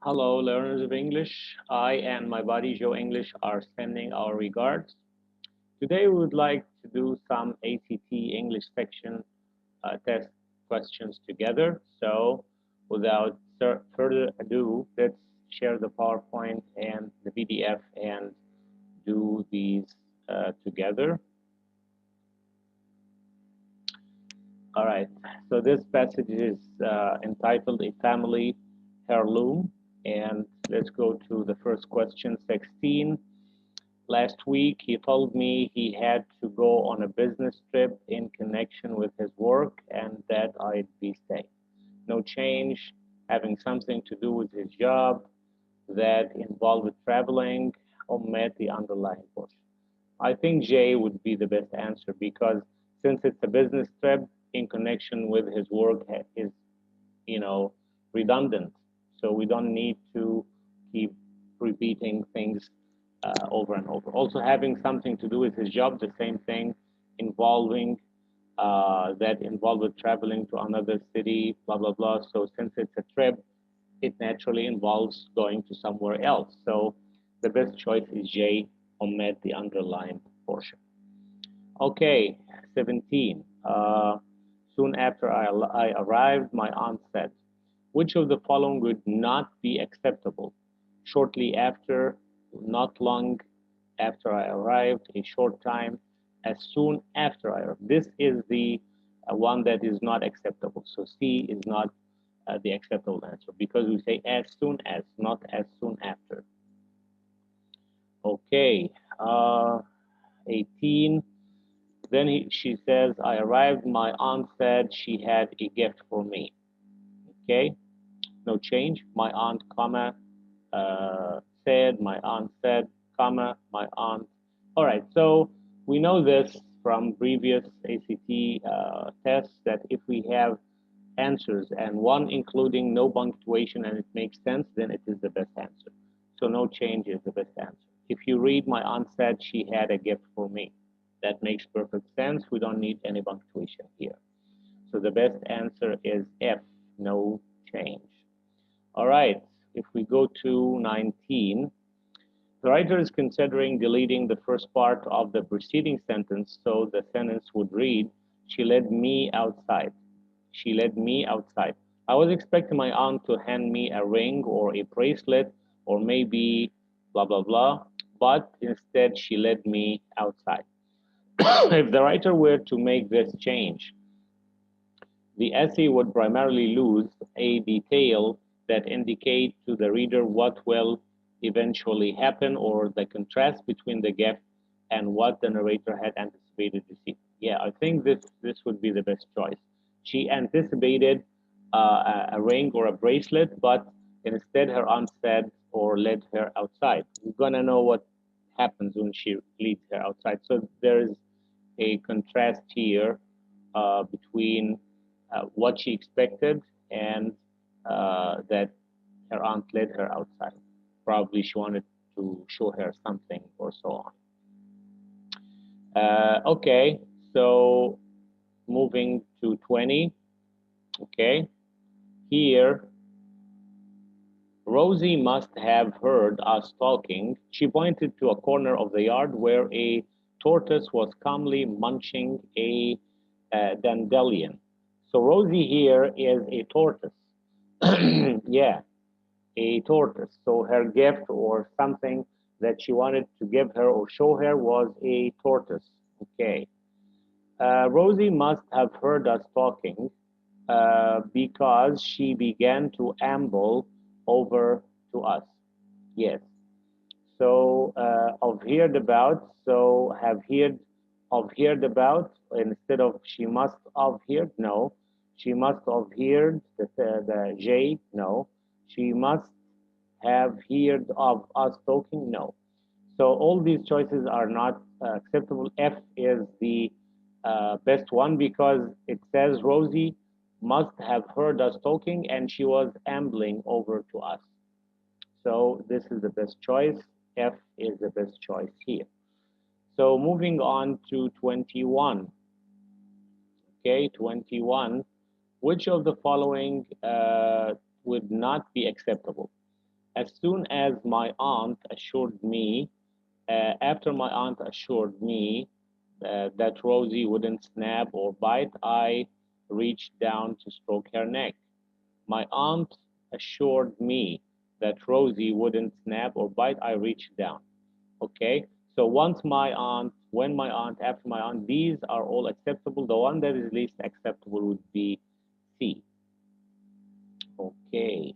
Hello, learners of English. I and my buddy Joe English are sending our regards. Today, we would like to do some ACT English section test questions together. So, without further ado, let's share the PowerPoint and the PDF and do these together. All right. So, this passage is entitled A Family Heirloom. And let's go to the first question, 16. Last week, he told me he had to go on a business trip in connection with his work and that I'd be staying. No change, having something to do with his job that involved traveling, omit the underlying portion. I think Jay would be the best answer because since it's a business trip in connection with his work is, you know, redundant. So we don't need to keep repeating things over and over. Also, having something to do with his job, the same thing, involving that involved with traveling to another city, blah blah blah. So since it's a trip, it naturally involves going to somewhere else. So the best choice is J, omit the underlying portion. Okay, 17. Soon after I arrived, my aunt said, which of the following would not be acceptable? Shortly after, not long after I arrived, a short time, as soon after I arrived. This is the one that is not acceptable. So C is not the acceptable answer because we say as soon as, not as soon after. Okay, 18. Then she says, I arrived. My aunt said she had a gift for me. Okay, no change. My aunt, comma, said, my aunt said, comma, my aunt. All right, so we know this from previous ACT tests that if we have answers and one including no punctuation and it makes sense, then it is the best answer. So no change is the best answer. If you read, my aunt said she had a gift for me. That makes perfect sense. We don't need any punctuation here. So the best answer is F, no change. All right, if we go to 19, the writer is considering deleting the first part of the preceding sentence, so the sentence would read, she led me outside. She led me outside. I was expecting my aunt to hand me a ring or a bracelet or maybe blah, blah, blah, but instead she led me outside. If the writer were to make this change, the essay would primarily lose a detail that indicates to the reader what will eventually happen or the contrast between the gift and what the narrator had anticipated to see. Yeah, I think this would be the best choice. She anticipated a ring or a bracelet, but instead her aunt said or led her outside. We're gonna know what happens when she leads her outside. So there is a contrast here between what she expected and that her aunt led her outside. Probably she wanted to show her something or so on. Okay, so moving to 20. Okay, here Rosie must have heard us talking. She pointed to a corner of the yard where a tortoise was calmly munching a dandelion. So Rosie here is a tortoise. Yeah, a tortoise. So her gift or something that she wanted to give her or show her was a tortoise. Okay. Rosie must have heard us talking because she began to amble over to us. Yes. So of heard about, so have heard of heard about instead of she must have heard. No, she must have heard the J. No, she must have heard of us talking. No. So all these choices are not acceptable. F is the best one because it says Rosie must have heard us talking and she was ambling over to us. So this is the best choice. F is the best choice here. So moving on to 21. Okay, 21. Which of the following would not be acceptable? As soon as my aunt assured me, after my aunt assured me that Rosie wouldn't snap or bite, I reached down to stroke her neck. My aunt assured me that Rosie wouldn't snap or bite. I reached down. Okay. So when my aunt, after my aunt, these are all acceptable. The one that is least acceptable would be C. Okay.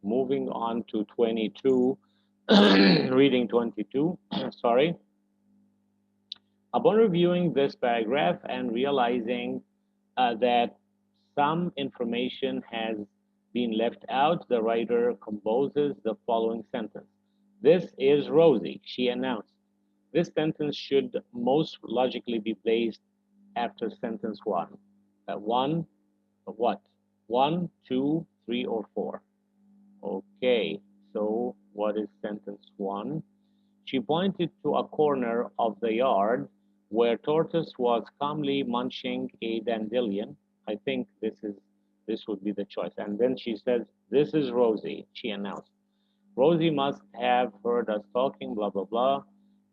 Moving on to 22. Reading 22. Sorry. Upon reviewing this paragraph and realizing that some information has been left out, the writer composes the following sentence. This is Rosie, she announced. This sentence should most logically be placed after sentence one. One, what? One, two, three, or four? Okay, so what is sentence one? She pointed to a corner of the yard where Tortoise was calmly munching a dandelion. I think this would be the choice. And then she says, "This is Rosie," she announced. Rosie must have heard us talking, blah blah blah.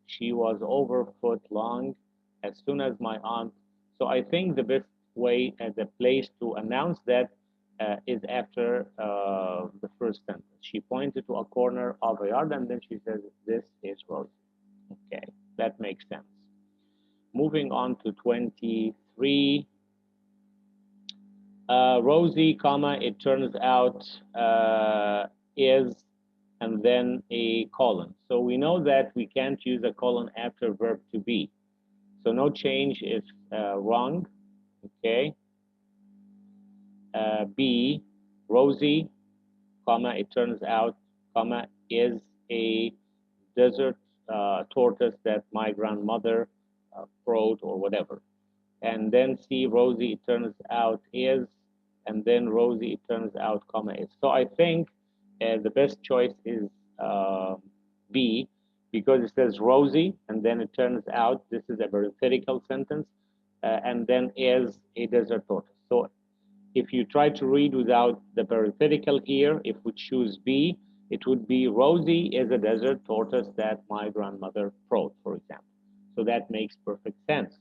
She was over foot long as soon as my aunt. So I think the best way and the place to announce that is after the first sentence. She pointed to a corner of a yard and then she says, "This is Rosie." Okay, that makes sense. Moving on to 23. Rosie, comma, it turns out is, and then a colon. So we know that we can't use a colon after verb to be. So no change is wrong. Okay. B, Rosie, comma, it turns out, comma, is a desert tortoise that my grandmother wrote or whatever. And then C, Rosie, it turns out is, and then Rosie, it turns out, comma, is. So I think the best choice is B, because it says Rosie, and then it turns out this is a parenthetical sentence, and then is a desert tortoise. So if you try to read without the parenthetical here, if we choose B, it would be Rosie is a desert tortoise that my grandmother wrote, for example. So that makes perfect sense.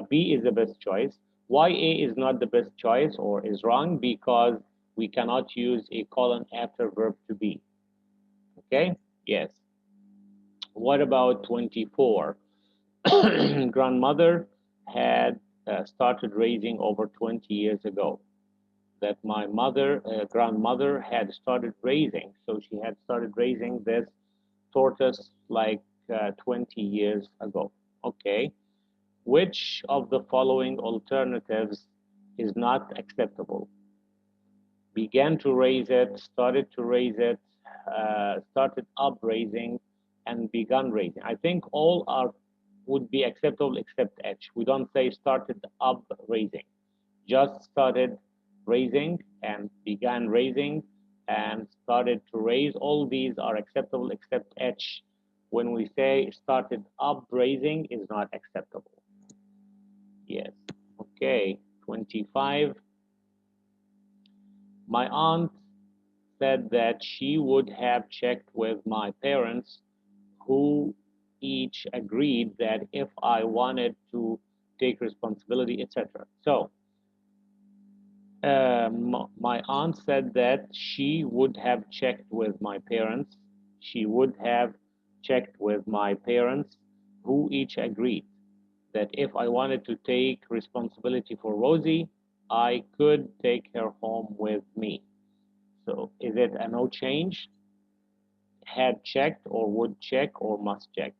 B is the best choice. Why A is not the best choice or is wrong? Because we cannot use a colon after verb to be. Okay? Yes. What about 24? Grandmother had started raising over 20 years ago. That my grandmother had started raising. So she had started raising this tortoise like 20 years ago. Okay. Which of the following alternatives is not acceptable? Began to raise it, started to raise it, started up raising, and begun raising. I think all are would be acceptable except H. We don't say started up raising, just started raising and began raising and started to raise. All these are acceptable except H. When we say started up raising is not acceptable. Yes. Okay. 25. My aunt said that she would have checked with my parents, who each agreed that if I wanted to take responsibility, etc. So, my aunt said that she would have checked with my parents. She would have checked with my parents, who each agreed that if I wanted to take responsibility for Rosie, I could take her home with me. So is it a no change? Had checked or would check or must check?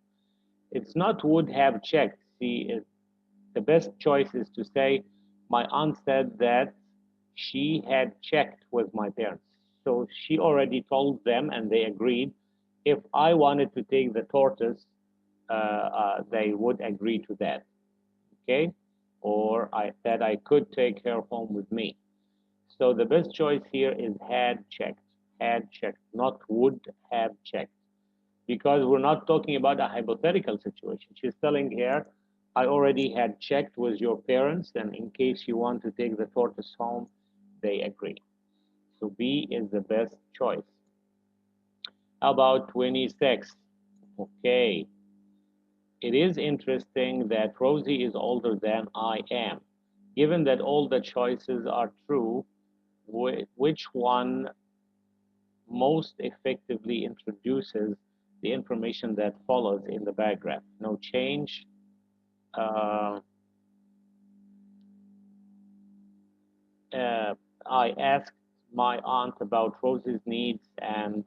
It's not would have checked. See, the best choice is to say, my aunt said that she had checked with my parents. So she already told them and they agreed. If I wanted to take the tortoise, they would agree to that. Okay? Or I said I could take her home with me. So the best choice here is had checked, not would have checked. Because we're not talking about a hypothetical situation. She's telling here, I already had checked with your parents, and in case you want to take the tortoise home, they agree. So B is the best choice. About 26? Okay. It is interesting that Rosie is older than I am. Given that all the choices are true, which one most effectively introduces the information that follows in the paragraph? No change. Uh, uh, I asked my aunt about Rosie's needs and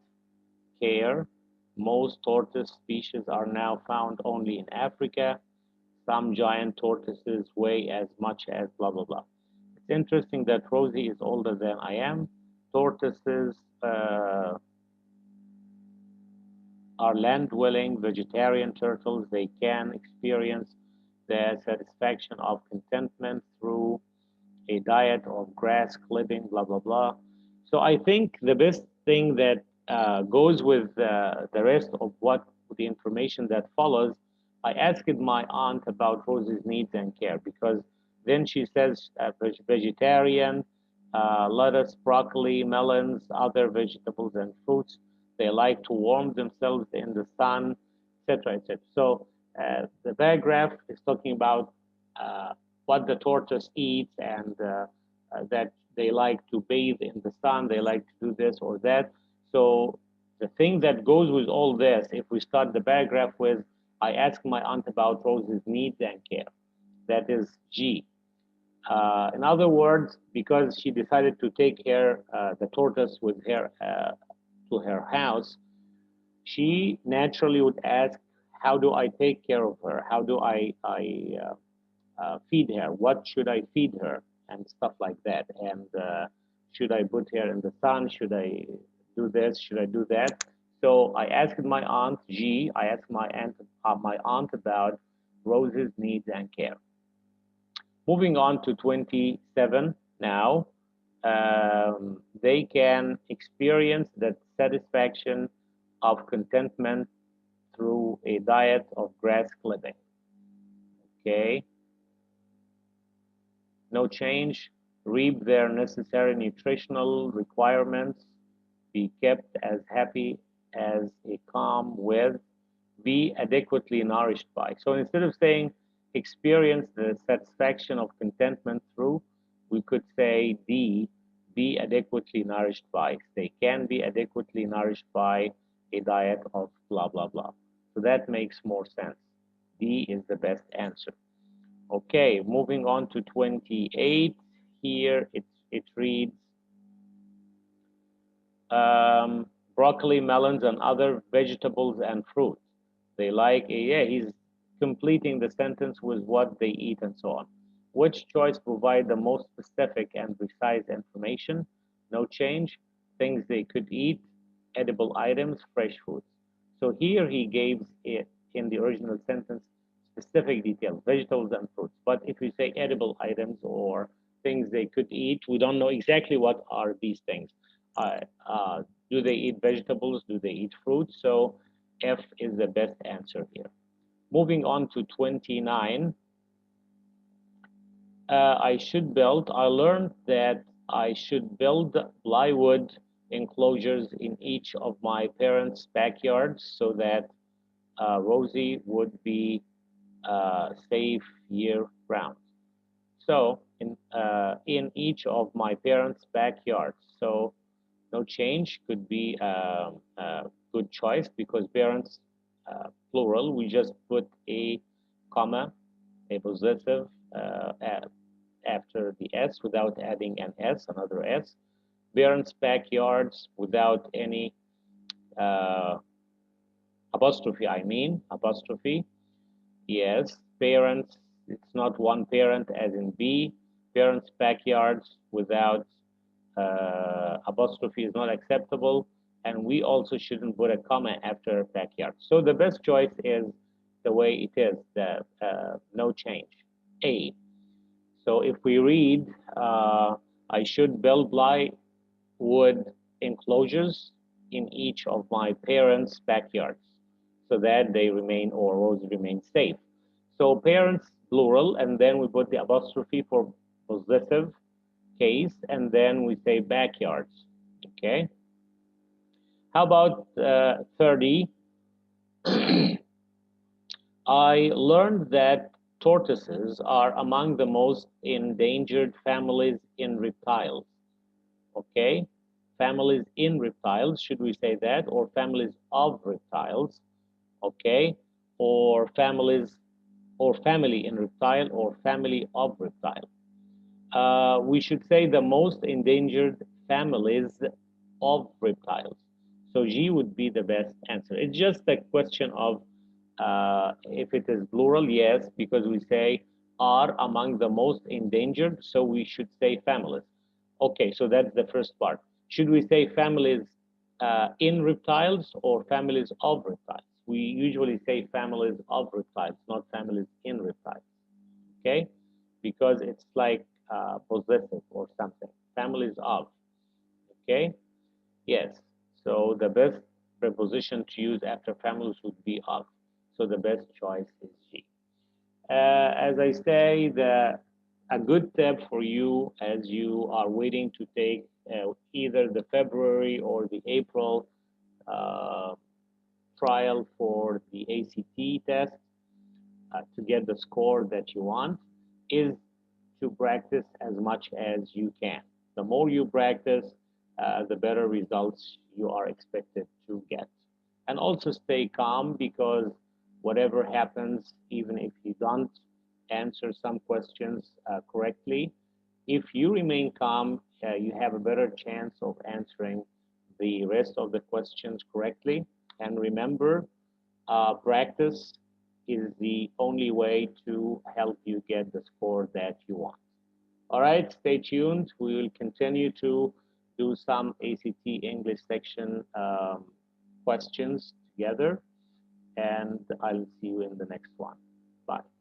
care. Most tortoise species are now found only in Africa. Some giant tortoises weigh as much as blah blah blah. It's interesting that Rosie is older than I am. Tortoises are land-dwelling vegetarian turtles. They can experience the satisfaction of contentment through a diet of grass clipping, blah blah blah. So I think the best thing that goes with the rest of what the information that follows, I asked my aunt about Rosie's needs and care because then she says vegetarian, lettuce, broccoli, melons, other vegetables and fruits. They like to warm themselves in the sun, etc., etc. So the paragraph is talking about what the tortoise eats and that they like to bathe in the sun, they like to do this or that. So the thing that goes with all this, if we start the paragraph with, I asked my aunt about Rose's needs and care. That is G. In other words, because she decided to take her the tortoise with her to her house, she naturally would ask, "How do I take care of her? How do I feed her? What should I feed her?" And stuff like that. And should I put her in the sun? Should I do this? Should I do that? So I asked my aunt G. I asked my aunt about Rose's needs and care. Moving on to 27 now. They can experience the satisfaction of contentment through a diet of grass clipping. Okay, no change, reap their necessary nutritional requirements, be kept as happy as a calm with, be adequately nourished by. So instead of saying experience the satisfaction of contentment through, we could say D, be adequately nourished by. They can be adequately nourished by a diet of blah, blah, blah. So that makes more sense. D is the best answer. Okay, moving on to 28. Here it reads broccoli, melons, and other vegetables and fruits. They like, yeah, he's completing the sentence with what they eat and so on. Which choice provide the most specific and precise information? No change. Things they could eat, edible items, fresh foods. So here he gave it in the original sentence specific details, vegetables and fruits. But if we say edible items or things they could eat, we don't know exactly what are these things. Uh, uh, do they eat vegetables? Do they eat fruits? So F is the best answer here. Moving on to 29. I learned that I should build plywood enclosures in each of my parents' backyards so that Rosie would be safe year round. So in each of my parents' backyards. So no change could be a good choice because parents plural. We just put a comma, a possessive after the S without adding an S, another S. Parents' backyards without any uh, apostrophe. I mean apostrophe. Yes, parents. It's not one parent as in B. Parents' backyards without apostrophe is not acceptable, and we also shouldn't put a comma after backyard. So the best choice is the way it is, the no change. A. So if we read, I should build plywood enclosures in each of my parents' backyards so that they remain or roads remain safe. So parents plural, and then we put the apostrophe for possessive case, and then we say backyards. Okay. How about 30? I learned that tortoises are among the most endangered families in reptiles. Okay? Families in reptiles, should we say that? Or families of reptiles, okay? Or families, or family in reptile, or family of reptile. We should say the most endangered families of reptiles. So G would be the best answer. It's just a question of if it is plural, yes, because we say are among the most endangered, so we should say families. Okay, so that's the first part. Should we say families in reptiles or families of reptiles? We usually say families of reptiles, not families in reptiles. Okay, because it's like possessive or something. Families of. Okay, yes. So the best preposition to use after families would be of. So the best choice is G. As I say, a good tip for you as you are waiting to take either the February or the April uh, trial for the ACT test to get the score that you want is to practice as much as you can. The more you practice, the better results you are expected to get. And also stay calm because whatever happens, even if you don't answer some questions correctly, if you remain calm, you have a better chance of answering the rest of the questions correctly. And remember, practice is the only way to help you get the score that you want. All right, stay tuned. We will continue to do some ACT English section questions together, and I'll see you in the next one. Bye.